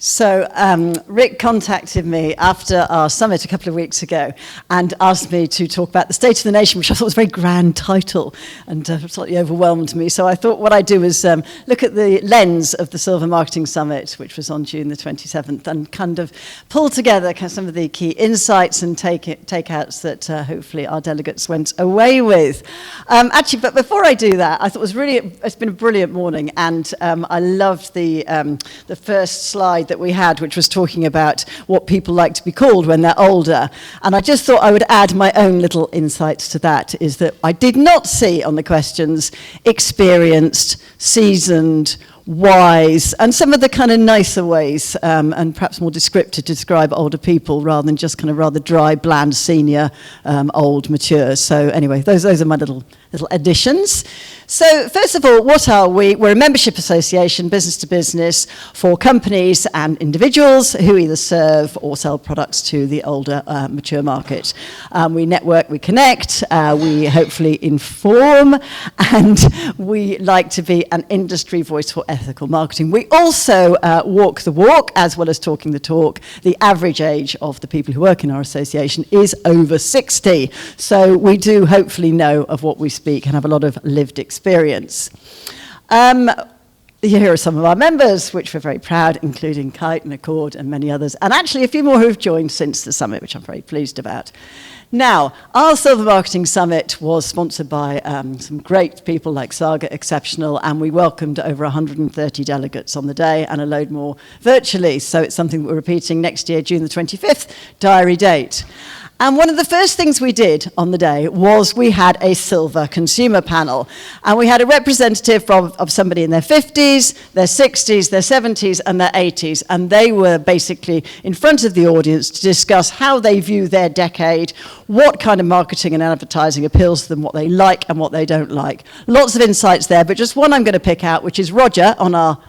So Rick contacted me after our summit a couple of weeks ago and asked me to talk about the state of the nation, which I thought was a very grand title and slightly overwhelmed me. So I thought what I'd do is look at the lens of the Silver Marketing Summit, which was on June the 27th, and kind of pull together some of the key insights and takeouts that hopefully our delegates went away with. But before I do that, I thought it's been a brilliant morning, and I loved the first slide that we had, which was talking about what people like to be called when they're older. And I just thought I would add my own little insights to that, is that I did not see on the questions experienced, seasoned, wise, and some of the kind of nicer ways and perhaps more descriptive to describe older people rather than just kind of rather dry, bland, senior, old, mature. So anyway, those are my little additions. So first of all, what are we? We're a membership association, business to business, for companies and individuals who either serve or sell products to the older, mature market. We network, we connect, we hopefully inform, and we like to be an industry voice for ethical marketing. We also walk the walk as well as talking the talk. The average age of the people who work in our association is over 60. So we do hopefully know of what we speak and have a lot of lived experience. Here are some of our members, which we're very proud, including Kite and Accord and many others, and actually a few more who've joined since the summit, which I'm very pleased about. Now, our Silver Marketing Summit was sponsored by some great people like Saga Exceptional, and we welcomed over 130 delegates on the day and a load more virtually. So it's something that we're repeating next year, June the 25th, diary date. And one of the first things we did on the day was we had a silver consumer panel. And we had a representative of somebody in their 50s, their 60s, their 70s, and their 80s. And they were basically in front of the audience to discuss how they view their decade, what kind of marketing and advertising appeals to them, what they like and what they don't like. Lots of insights there, but just one I'm going to pick out, which is Roger on our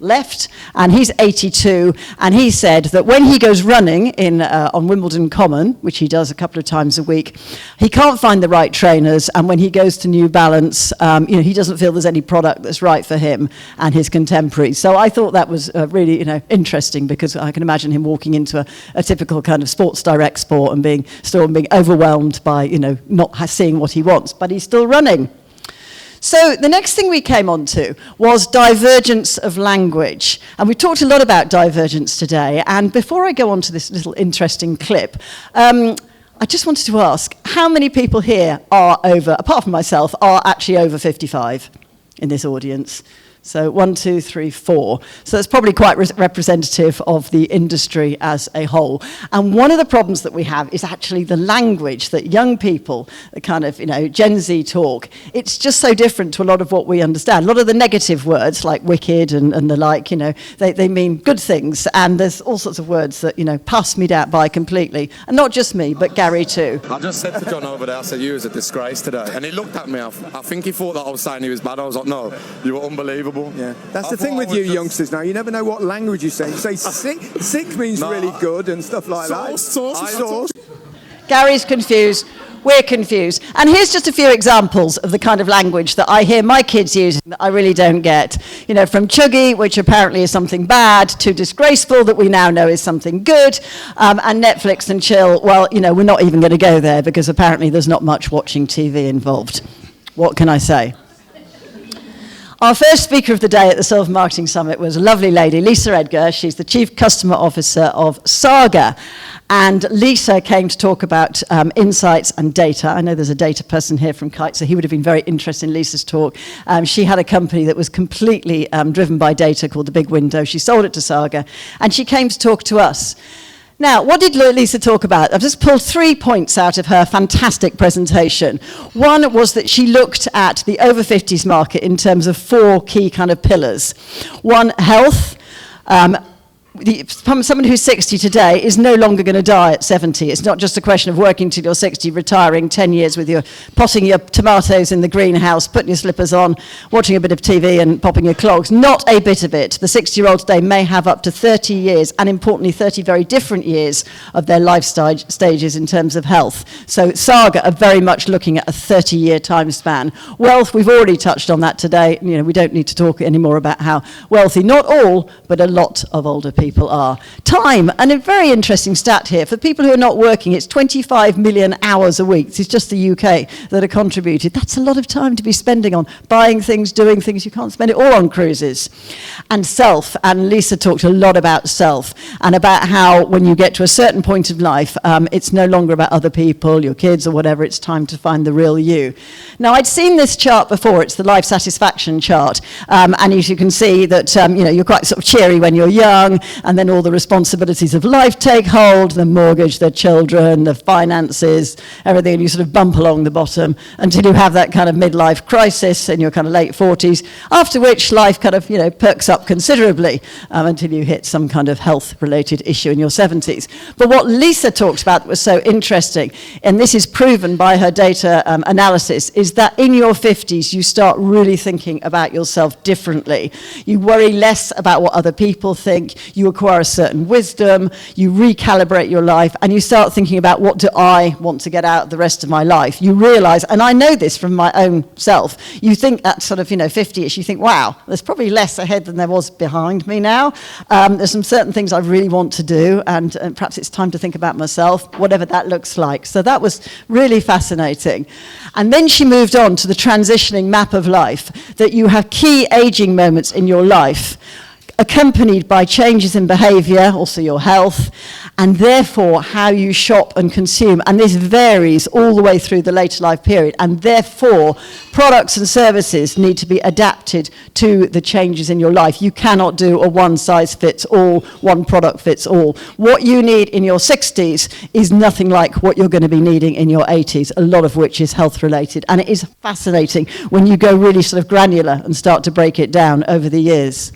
left, and he's 82, and he said that when he goes running on Wimbledon Common, which he does a couple of times a week, he can't find the right trainers, and when he goes to New Balance, he doesn't feel there's any product that's right for him and his contemporaries. So I thought that was really interesting, because I can imagine him walking into a typical kind of Sports Direct sport and being overwhelmed by not seeing what he wants, but he's still running. So the next thing we came on to was divergence of language. And we talked a lot about divergence today. And before I go on to this little interesting clip, I just wanted to ask, how many people here are apart from myself, are actually over 55 in this audience? So 1, 2, 3, 4. So that's probably quite representative of the industry as a whole. And one of the problems that we have is actually the language that young people, the kind of, Gen Z talk. It's just so different to a lot of what we understand. A lot of the negative words like wicked and the like, they mean good things. And there's all sorts of words that, pass me by completely. And not just me, but Gary too. I just said to John over there, I said, you was a disgrace today. And he looked at me, I think he thought that I was saying he was bad. I was like, no, you were unbelievable. Yeah, that's the thing with you youngsters now. You never know what language you say. You say sick means really good and stuff like that. Sauce. Gary's confused. We're confused. And here's just a few examples of the kind of language that I hear my kids using that I really don't get. From chuggy, which apparently is something bad, to disgraceful, that we now know is something good, and Netflix and chill. Well, we're not even going to go there, because apparently there's not much watching TV involved. What can I say? Our first speaker of the day at the Silver Marketing Summit was a lovely lady, Lisa Edgar. She's the Chief Customer Officer of Saga. And Lisa came to talk about insights and data. I know there's a data person here from Kite, so he would have been very interested in Lisa's talk. She had a company that was completely driven by data called The Big Window. She sold it to Saga, and she came to talk to us. Now, what did Lisa talk about? I've just pulled 3 points out of her fantastic presentation. One was that she looked at the over 50s market in terms of 4 key kind of pillars. One, health. Someone who's 60 today is no longer going to die at 70. It's not just a question of working till you're 60, retiring 10 years with potting your tomatoes in the greenhouse, putting your slippers on, watching a bit of TV and popping your clogs. Not a bit of it. The 60-year-old today may have up to 30 years, and importantly 30 very different years of their life stages in terms of health. So Saga are very much looking at a 30-year time span. Wealth, we've already touched on that today. We don't need to talk anymore about how wealthy, not all, but a lot of older people people are. Time, and a very interesting stat here. For people who are not working, it's 25 million hours a week. This is just the UK that are contributed. That's a lot of time to be spending on buying things, doing things. You can't spend it all on cruises. And self, and Lisa talked a lot about self, and about how when you get to a certain point of life, it's no longer about other people, your kids or whatever. It's time to find the real you. Now, I'd seen this chart before. It's the life satisfaction chart. And as you can see that, you're quite sort of cheery when you're young, and then all the responsibilities of life take hold, the mortgage, the children, the finances, everything, and you sort of bump along the bottom until you have that kind of midlife crisis in your kind of late 40s, after which life kind of, perks up considerably until you hit some kind of health-related issue in your 70s. But what Lisa talked about was so interesting, and this is proven by her data analysis, is that in your 50s you start really thinking about yourself differently. You worry less about what other people think, you acquire a certain wisdom, you recalibrate your life, and you start thinking about what do I want to get out of the rest of my life. You realise, and I know this from my own self, you think at sort of 50ish, you think, wow, there's probably less ahead than there was behind me now. There's some certain things I really want to do, and perhaps it's time to think about myself, whatever that looks like. So that was really fascinating. And then she moved on to the transitioning map of life, that you have key aging moments in your life, accompanied by changes in behaviour, also your health, and therefore how you shop and consume. And this varies all the way through the later life period, and therefore products and services need to be adapted to the changes in your life. You cannot do a one-size-fits-all, one product fits all. What you need in your 60s is nothing like what you're going to be needing in your 80s, a lot of which is health-related. And it is fascinating when you go really sort of granular and start to break it down over the years.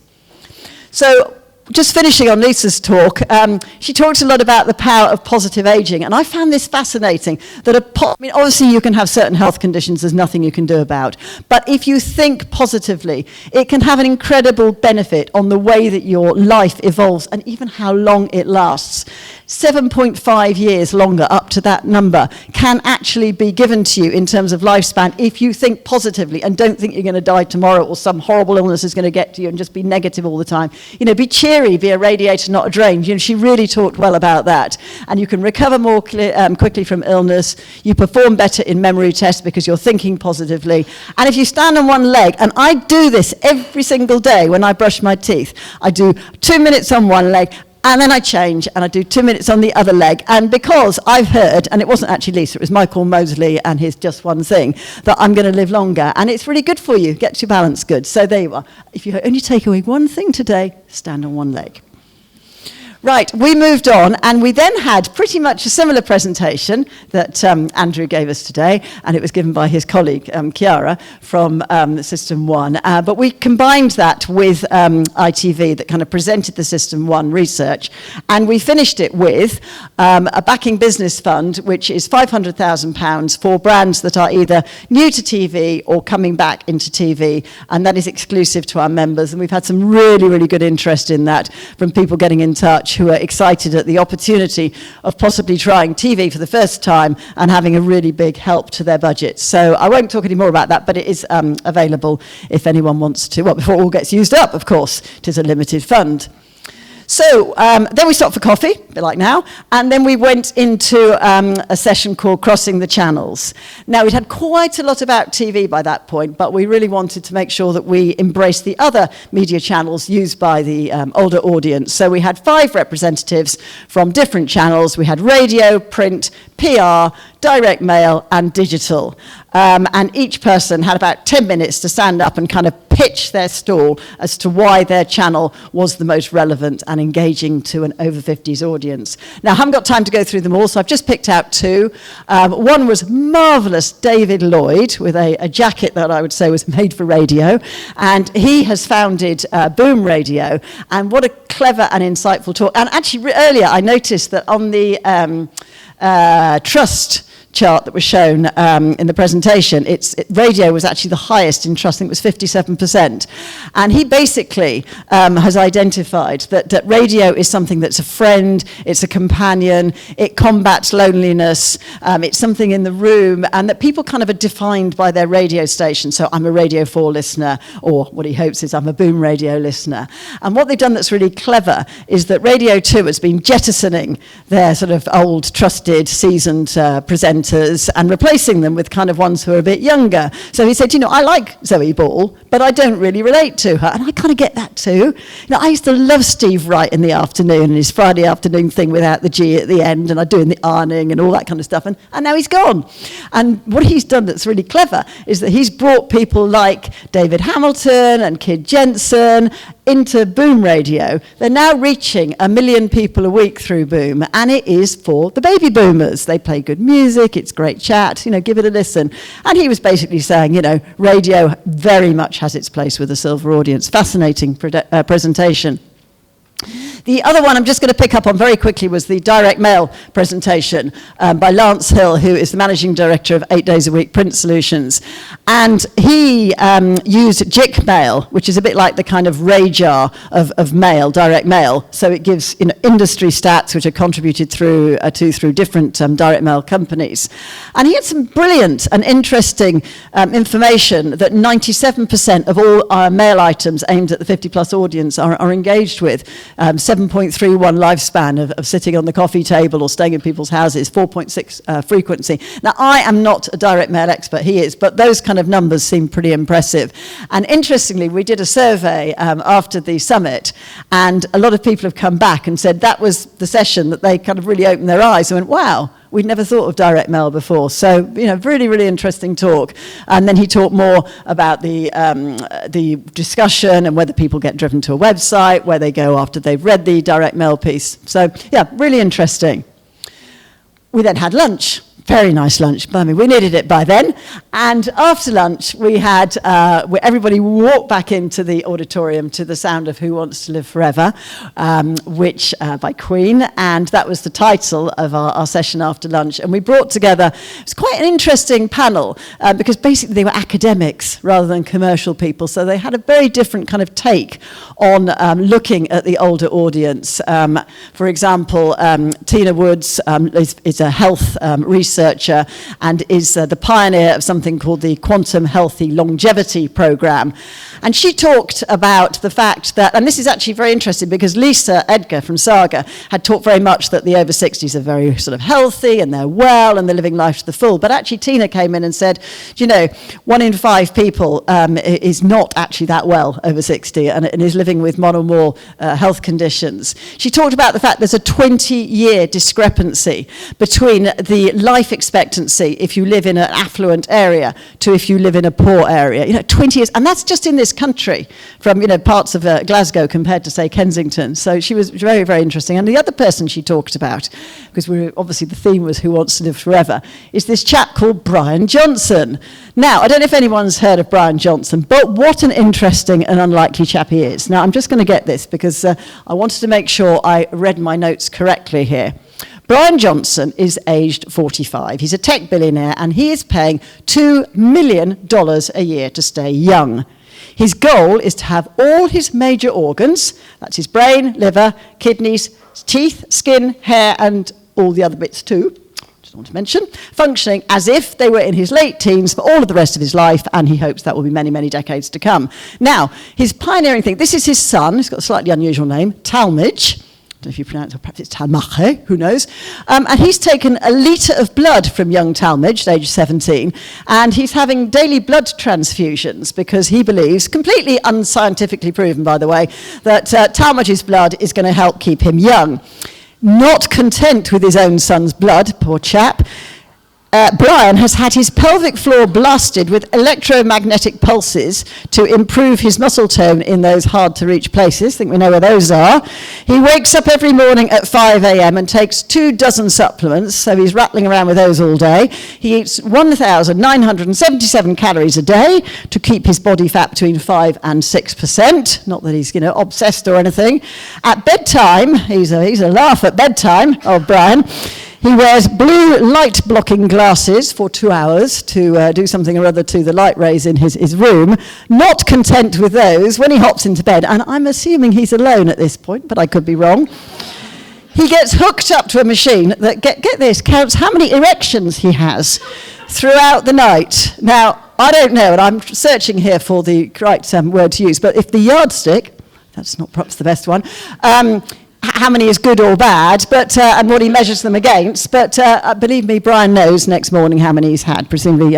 So, just finishing on Lisa's talk, she talked a lot about the power of positive aging, and I found this fascinating, that obviously you can have certain health conditions there's nothing you can do about, but if you think positively, it can have an incredible benefit on the way that your life evolves and even how long it lasts. 7.5 years longer, up to that number, can actually be given to you in terms of lifespan if you think positively and don't think you're going to die tomorrow or some horrible illness is going to get to you and just be negative all the time. Be cheery, be a radiator, not a drain. She really talked well about that. And you can recover more quickly from illness. You perform better in memory tests because you're thinking positively. And if you stand on one leg, and I do this every single day when I brush my teeth, I do 2 minutes on one leg, and then I change and I do 2 minutes on the other leg. And because I've heard, and it wasn't actually Lisa, it was Michael Mosley and his Just One Thing, that I'm going to live longer. And it's really good for you, gets your balance good. So there you are. If you only take away one thing today, stand on one leg. Right, we moved on, and we then had pretty much a similar presentation that Andrew gave us today, and it was given by his colleague, Chiara, from System 1. But we combined that with ITV that kind of presented the System 1 research, and we finished it with a backing business fund, which is £500,000 for brands that are either new to TV or coming back into TV, and that is exclusive to our members. And we've had some really, really good interest in that from people getting in touch who are excited at the opportunity of possibly trying TV for the first time and having a really big help to their budget. So I won't talk any more about that, but it is available if anyone wants to, well, before it all gets used up, of course. It is a limited fund. So then we stopped for coffee, a bit like now, and then we went into a session called Crossing the Channels. Now, we'd had quite a lot about TV by that point, but we really wanted to make sure that we embraced the other media channels used by the older audience. So we had 5 representatives from different channels. We had radio, print, PR, direct mail, and digital. And each person had about 10 minutes to stand up and kind of pitch their stall as to why their channel was the most relevant and engaging to an over 50s audience. Now, I haven't got time to go through them all, so I've just picked out 2. One was marvellous David Lloyd with a jacket that I would say was made for radio, and he has founded Boom Radio, and what a clever and insightful talk. And actually, earlier I noticed that on the Trust chart that was shown in the presentation, radio was actually the highest in trust. I think it was 57%. And he basically has identified that radio is something that's a friend, it's a companion, it combats loneliness, it's something in the room, and that people kind of are defined by their radio station. So I'm a Radio 4 listener, or what he hopes is I'm a Boom Radio listener. And what they've done that's really clever is that Radio 2 has been jettisoning their sort of old, trusted, seasoned presenters and replacing them with kind of ones who are a bit younger. So he said, I like Zoe Ball, but I don't really relate to her. And I kind of get that too. I used to love Steve Wright in the afternoon and his Friday afternoon thing without the G at the end, and I doing the ironing and all that kind of stuff. And now he's gone. And what he's done that's really clever is that he's brought people like David Hamilton and Kid Jensen into Boom Radio. They're now reaching 1 million people a week through Boom, and it is for the baby boomers. They play good music, it's great chat, give it a listen. And he was basically saying, radio very much has its place with the silver audience. Fascinating presentation. The other one I'm just going to pick up on very quickly was the direct mail presentation by Lance Hill, who is the managing director of 8 Days a Week Print Solutions. And he used JIC Mail, which is a bit like the kind of RayJar of mail, direct mail. So it gives industry stats which are contributed through different direct mail companies. And he had some brilliant and interesting information that 97% of all our mail items aimed at the 50-plus audience are engaged with. 7.31 lifespan of sitting on the coffee table or staying in people's houses, 4.6 frequency. Now, I am not a direct mail expert, he is, but those kind of numbers seem pretty impressive. And interestingly, we did a survey after the summit, and a lot of people have come back and said that was the session that they kind of really opened their eyes and went, wow, we'd never thought of direct mail before. So, really, really interesting talk. And then he talked more about the discussion and whether people get driven to a website, where they go after they've read the direct mail piece. So, yeah, really interesting. We then had lunch. Very nice lunch. We needed it by then. And after lunch, we had everybody walked back into the auditorium to the sound of Who Wants to Live Forever, which by Queen. And that was the title of our session after lunch. And we brought together, it's quite an interesting panel, because basically they were academics rather than commercial people. So they had a very different kind of take on looking at the older audience. For example, Tina Woods is a health researcher and is the pioneer of something called the Quantum Healthy Longevity Program. And she talked about the fact that, and this is actually very interesting because Lisa Edgar from Saga had talked very much that the over 60s are very sort of healthy and they're well and they're living life to the full. But actually Tina came in and said, 1 in 5 people is not actually that well over 60 and is living with one or more health conditions. She talked about the fact there's a 20-year discrepancy between the life expectancy if you live in an affluent area to if you live in a poor area. 20 years, and that's just in this country, from parts of Glasgow compared to, say, Kensington. So she was very, very interesting. And the other person she talked about, because obviously the theme was Who Wants to Live Forever, is this chap called Brian Johnson. Now, I don't know if anyone's heard of Brian Johnson, but what an interesting and unlikely chap he is. Now, I'm just going to get this because I wanted to make sure I read my notes correctly here. Brian Johnson is aged 45. He's a tech billionaire, and he is paying $2 million a year to stay young. His goal is to have all his major organs, that's his brain, liver, kidneys, teeth, skin, hair, and all the other bits too, just want to mention, functioning as if they were in his late teens for all of the rest of his life, and he hopes that will be many, many decades to come. Now, his pioneering thing, this is his son, he's got a slightly unusual name, Talmage. I don't know if you pronounce it, or perhaps it's Talmache, who knows. And he's taken a litre of blood from young Talmage, age 17, and he's having daily blood transfusions because he believes, completely unscientifically proven, by the way, that Talmage's blood is going to help keep him young. Not content with his own son's blood, poor chap, Brian has had his pelvic floor blasted with electromagnetic pulses to improve his muscle tone in those hard-to-reach places. I think we know where those are. He wakes up every morning at 5 a.m. and takes 24 supplements, so he's rattling around with those all day. He eats 1,977 calories a day to keep his body fat between 5 and 6%. Not that he's, obsessed or anything. At bedtime, he's a laugh at bedtime, Brian. He wears blue light-blocking glasses for 2 hours to do something or other to the light rays in his room. Not content with those, when he hops into bed, and I'm assuming he's alone at this point, but I could be wrong, he gets hooked up to a machine that, get this, counts how many erections he has throughout the night. Now, I don't know, and I'm searching here for the right word to use, but if the yardstick, that's not perhaps the best one, how many is good or bad, but and what he measures them against. But believe me, Brian knows next morning how many he's had, presumably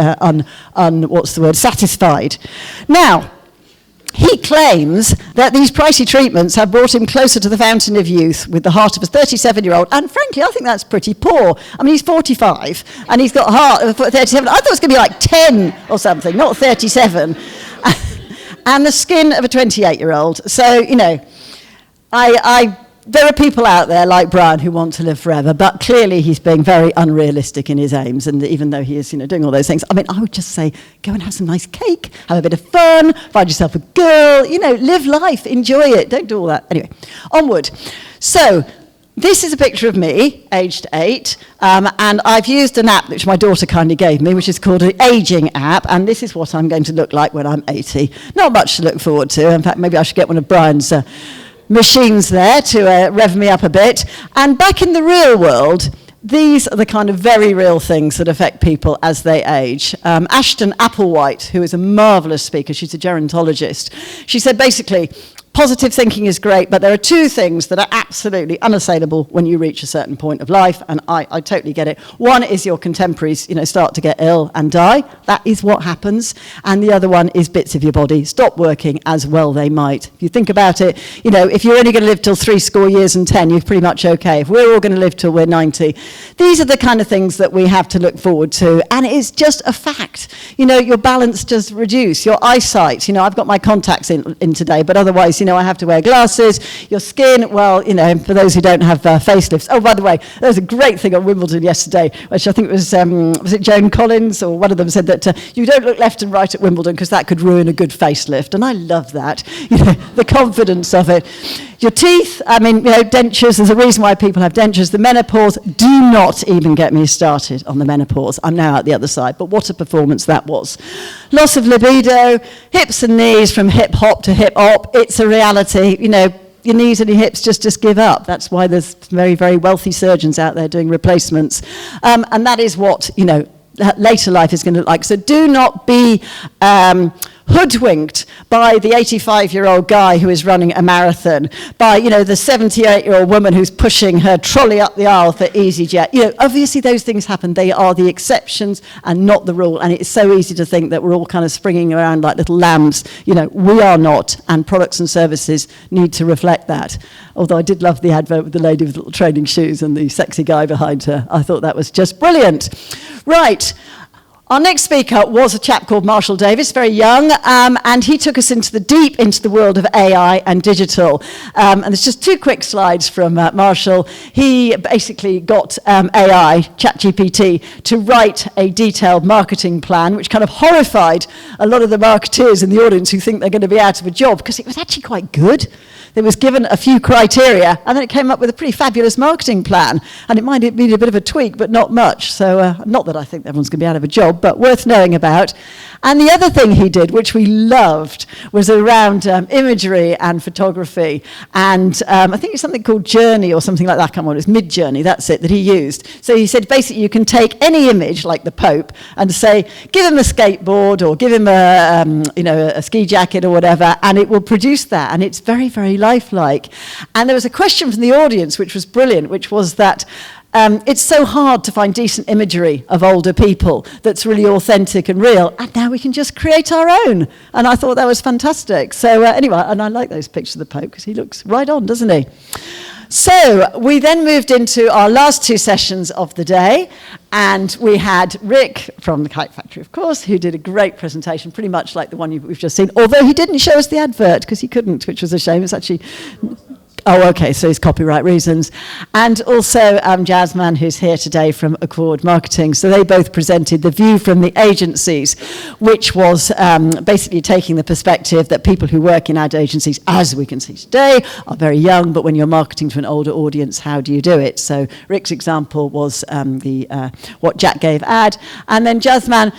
satisfied. Now, he claims that these pricey treatments have brought him closer to the fountain of youth with the heart of a 37-year-old, and frankly, I think that's pretty poor. I mean, he's 45, and he's got a heart of 37. I thought it was going to be like 10 or something, not 37. And the skin of a 28-year-old. So, you know, there are people out there like Brian who want to live forever, but clearly he's being very unrealistic in his aims, and even though he is, you know, doing all those things, I mean, I would just say, go and have some nice cake, have a bit of fun, find yourself a girl, you know, live life, enjoy it, don't do all that. Anyway, onward. So, this is a picture of me, aged 8, and I've used an app which my daughter kindly gave me, which is called an aging app, and this is what I'm going to look like when I'm 80. Not much to look forward to. In fact, maybe I should get one of Brian's machines there to rev me up a bit. And back in the real world, these are the kind of very real things that affect people as they age. Ashton Applewhite, who is a marvellous speaker, she's a gerontologist, she said basically, positive thinking is great, but there are 2 things that are absolutely unassailable when you reach a certain point of life, and I totally get it. One is your contemporaries, you know, start to get ill and die. That is what happens. And the other one is bits of your body stop working as well they might. If you think about it, you know, if you're only going to live till 70 years and 10, you're pretty much okay. If we're all going to live till we're 90, these are the kind of things that we have to look forward to, and it is just a fact. You know, your balance does reduce, your eyesight, you know, I've got my contacts in today, but otherwise, you know, I have to wear glasses. Your skin, well, you know, for those who don't have facelifts. Oh, by the way, there was a great thing on Wimbledon yesterday, which I think was it Joan Collins, or one of them said that you don't look left and right at Wimbledon because that could ruin a good facelift. And I love that, you know, the confidence of it. Your teeth, I mean, you know, dentures, there's a reason why people have dentures. The menopause, do not even get me started on the menopause. I'm now at the other side, but what a performance that was. Loss of libido, hips and knees from hip hop to hip hop, it's a reality, you know. Your knees and your hips just give up. That's why there's very, very wealthy surgeons out there doing replacements. And that is what, you know, later life is going to look like. So do not be hoodwinked by the 85-year-old guy who is running a marathon, by, you know, the 78-year-old woman who's pushing her trolley up the aisle for EasyJet. You know, obviously those things happen. They are the exceptions and not the rule. And it's so easy to think that we're all kind of springing around like little lambs. You know, we are not, and products and services need to reflect that. Although I did love the advert with the lady with little training shoes and the sexy guy behind her. I thought that was just brilliant. Right. Our next speaker was a chap called Marshall Davis, very young, and he took us deep into the world of AI and digital. And there's just 2 quick slides from Marshall. He basically got AI, ChatGPT, to write a detailed marketing plan, which kind of horrified a lot of the marketeers in the audience who think they're going to be out of a job, because it was actually quite good. It was given a few criteria, and then it came up with a pretty fabulous marketing plan. And it might have been a bit of a tweak, but not much. So not that I think everyone's going to be out of a job, but worth knowing about. And the other thing he did, which we loved, was around imagery and photography. And I think it's something called Journey or something like that. Come on, it's Midjourney, that's it, that he used. So he said, basically, you can take any image, like the Pope, and say, give him a skateboard or give him a ski jacket or whatever, and it will produce that. And it's very, very lifelike. And there was a question from the audience, which was brilliant, which was that it's so hard to find decent imagery of older people that's really authentic and real, and now we can just create our own. And I thought that was fantastic. So anyway, and I like those pictures of the Pope because he looks right on, doesn't he? So we then moved into our last 2 sessions of the day, and we had Rick from the Kite Factory, of course, who did a great presentation, pretty much like the one we've just seen, although he didn't show us the advert because he couldn't, which was a shame. It's actually Oh, okay, so it's copyright reasons. And also Jasmine, who's here today from Accord Marketing. So they both presented the view from the agencies, which was basically taking the perspective that people who work in ad agencies, as we can see today, are very young, but when you're marketing to an older audience, how do you do it? So Rick's example was what Jack gave ad. And then Jasmine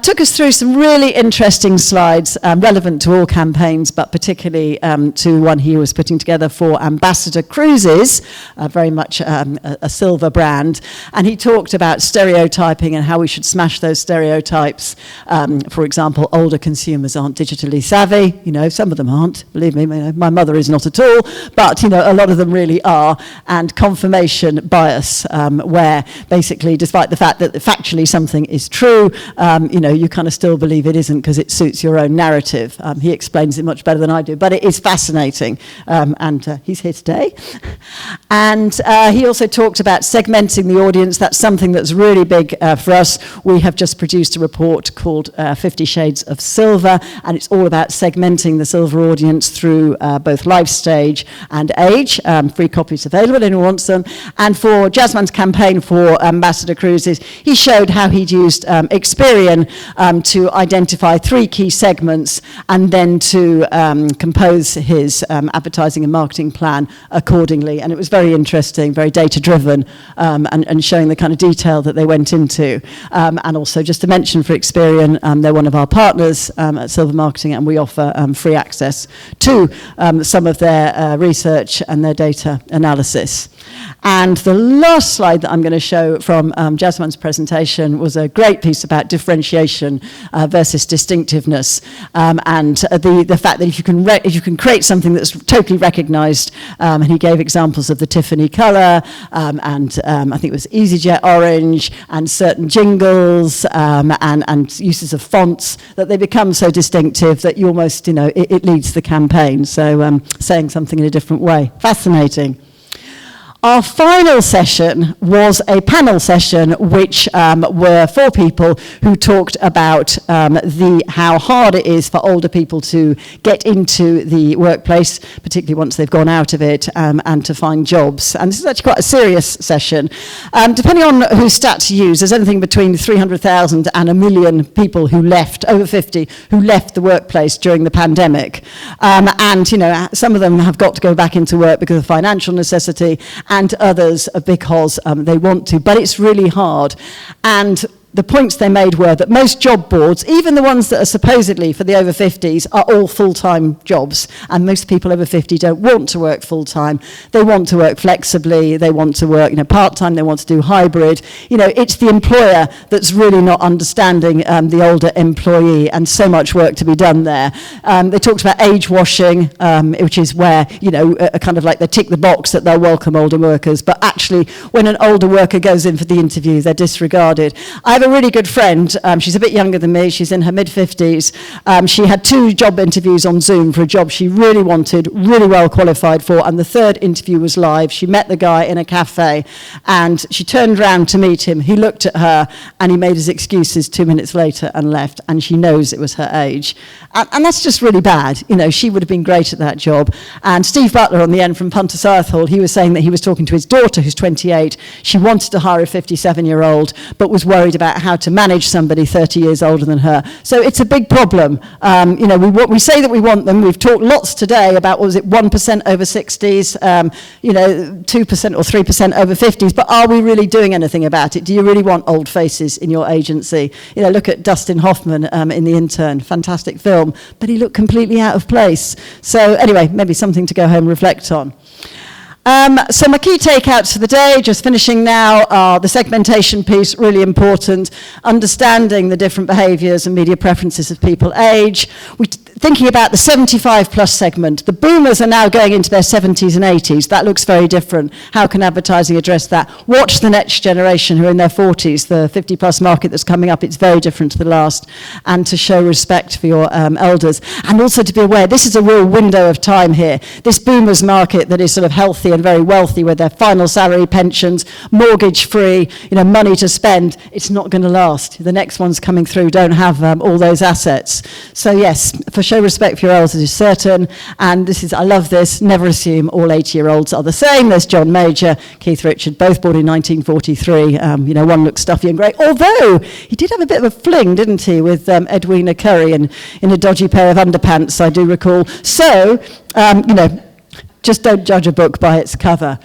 took us through some really interesting slides relevant to all campaigns, but particularly to one he was putting together for Ambassador Cruises, very much a silver brand, and he talked about stereotyping and how we should smash those stereotypes. For example, older consumers aren't digitally savvy. You know, some of them aren't, believe me, my mother is not at all, but you know, a lot of them really are. And confirmation bias, where basically, despite the fact that factually something is true, you know, you kind of still believe it isn't because it suits your own narrative. He explains it much better than I do, but it is fascinating, and he's here today. And he also talked about segmenting the audience. That's something that's really big for us. We have just produced a report called 50 Shades of Silver, and it's all about segmenting the silver audience through both life stage and age. Free copies available, anyone wants them. And for Jasmine's campaign for Ambassador Cruises, he showed how he'd used Experian to identify 3 key segments and then to compose his advertising and marketing plan accordingly. And it was very interesting, very data-driven, and showing the kind of detail that they went into. And also, just to mention for Experian, they're one of our partners at Silver Marketing, and we offer free access to some of their research and their data analysis. And the last slide that I'm going to show from Jasmine's presentation was a great piece about differentiation versus distinctiveness, and the fact that if you can create something that's totally recognised, and he gave examples of the Tiffany colour, and I think it was EasyJet orange, and certain jingles, and uses of fonts, that they become so distinctive that you almost, you know, it leads the campaign. So saying something in a different way. Fascinating. Our final session was a panel session, which were 4 people who talked about how hard it is for older people to get into the workplace, particularly once they've gone out of it, and to find jobs. And this is actually quite a serious session. Depending on whose stats you use, there's anything between 300,000 and 1 million people who left, over 50, who left the workplace during the pandemic. And, you know, some of them have got to go back into work because of financial necessity, and others because they want to, but it's really hard. And the points they made were that most job boards, even the ones that are supposedly for the over 50s, are all full-time jobs. And most people over 50 don't want to work full-time. They want to work flexibly. They want to work, you know, part-time. They want to do hybrid. You know, it's the employer that's really not understanding the older employee, and so much work to be done there. They talked about age washing, which is where, you know, kind of like they tick the box that they'll welcome older workers, but actually when an older worker goes in for the interview, they're disregarded. I have a really good friend. She's a bit younger than me. She's in her mid-50s. She had 2 job interviews on Zoom for a job she really wanted, really well qualified for, and the 3rd interview was live. She met the guy in a cafe, and she turned around to meet him. He looked at her, and he made his excuses 2 minutes later and left, and she knows it was her age. And that's just really bad. You know, she would have been great at that job. And Steve Butler on the end from Punter Southall, he was saying that he was talking to his daughter, who's 28. She wanted to hire a 57-year-old, but was worried about how to manage somebody 30 years older than her. So it's a big problem. You know, we say that we want them. We've talked lots today about, what was it, 1% over 60s, you know, 2% or 3% over 50s, but are we really doing anything about it? Do you really want old faces in your agency? You know, look at Dustin Hoffman in The Intern, fantastic film, but he looked completely out of place. So anyway, maybe something to go home and reflect on. So my key takeouts for the day, just finishing now, are the segmentation piece, really important, understanding the different behaviours and media preferences of people age. Thinking about the 75 plus segment, the boomers are now going into their 70s and 80s. That looks very different. How can advertising address that? Watch the next generation who are in their 40s, the 50 plus market that's coming up. It's very different to the last. And to show respect for your elders. And also to be aware, this is a real window of time here. This boomers market that is sort of healthier and very wealthy with their final salary, pensions, mortgage-free, money to spend, it's not going to last. The next ones coming through don't have all those assets. So yes, for show respect for your elders is certain, and I love this, never assume all 80-year-olds are the same. There's John Major, Keith Richard, both born in 1943. One looks stuffy and great, although he did have a bit of a fling, didn't he, with Edwina Curry in a dodgy pair of underpants, I do recall. So, just don't judge a book by its cover.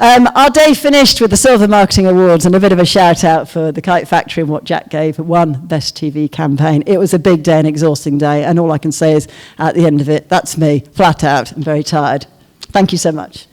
Our day finished with the Silver Marketing Awards and a bit of a shout out for the Kite Factory and what Jack gave won Best TV Campaign. It was a big day, an exhausting day, and all I can say is at the end of it, that's me, flat out and very tired. Thank you so much.